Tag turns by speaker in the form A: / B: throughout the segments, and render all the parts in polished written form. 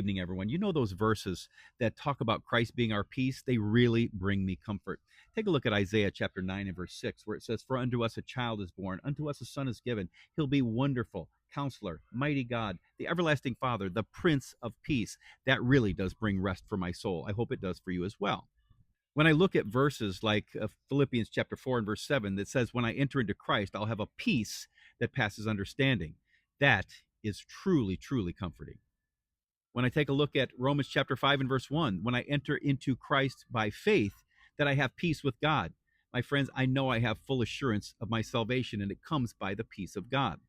A: evening, everyone. You know those verses that talk about Christ being our peace? They really bring me comfort. Take a look at Isaiah chapter 9 and verse 6, where it says, "For unto us a child is born, unto us a son is given. He'll be wonderful, counselor, mighty God, the everlasting Father, the Prince of Peace." That really does bring rest for my soul. I hope it does for you as well. When I look at verses like Philippians chapter 4 and verse 7 that says, "When I enter into Christ, I'll have a peace that passes understanding," that is truly, truly comforting. When I take a look at Romans chapter 5 and verse 1, "When I enter into Christ by faith, that I have peace with God." My friends, I know I have full assurance of my salvation, and it comes by the peace of God.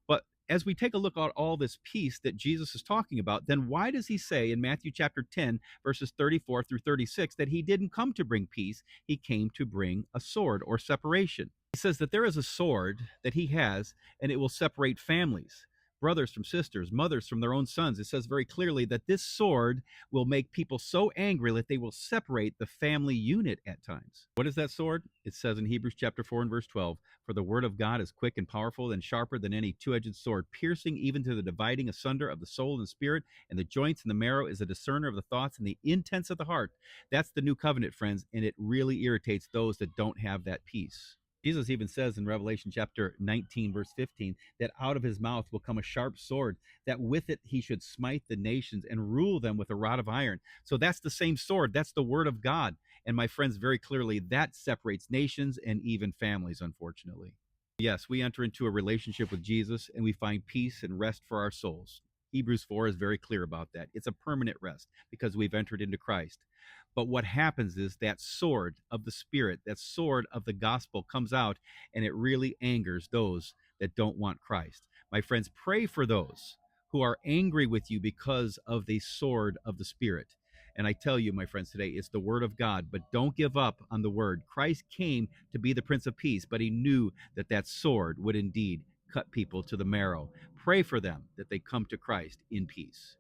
A: But as we take a look at all this peace that Jesus is talking about, then why does he say in Matthew chapter 10, verses 34 through 36, that he didn't come to bring peace, he came to bring a sword or separation? He says that there is a sword that he has, and it will separate families, brothers from sisters, mothers from their own sons. It says very clearly that this sword will make people so angry that they will separate the family unit at times. What is that sword? It says in Hebrews chapter 4 and verse 12, "For the word of God is quick and powerful and sharper than any two-edged sword, piercing even to the dividing asunder of the soul and spirit and the joints and the marrow, is a discerner of the thoughts and the intents of the heart." That's the new covenant, friends, and it really irritates those that don't have that peace. Jesus even says in Revelation chapter 19, verse 15, that out of his mouth will come a sharp sword, that with it he should smite the nations and rule them with a rod of iron. So that's the same sword. That's the word of God. And my friends, very clearly, that separates nations and even families, unfortunately. Yes, we enter into a relationship with Jesus and we find peace and rest for our souls. Hebrews 4 is very clear about that. It's a permanent rest because we've entered into Christ. But what happens is that sword of the Spirit, that sword of the gospel comes out, and it really angers those that don't want Christ. My friends, pray for those who are angry with you because of the sword of the Spirit. And I tell you, my friends, today, it's the word of God, but don't give up on the word. Christ came to be the Prince of Peace, but he knew that that sword would indeed cut people to the marrow. Pray for them that they come to Christ in peace.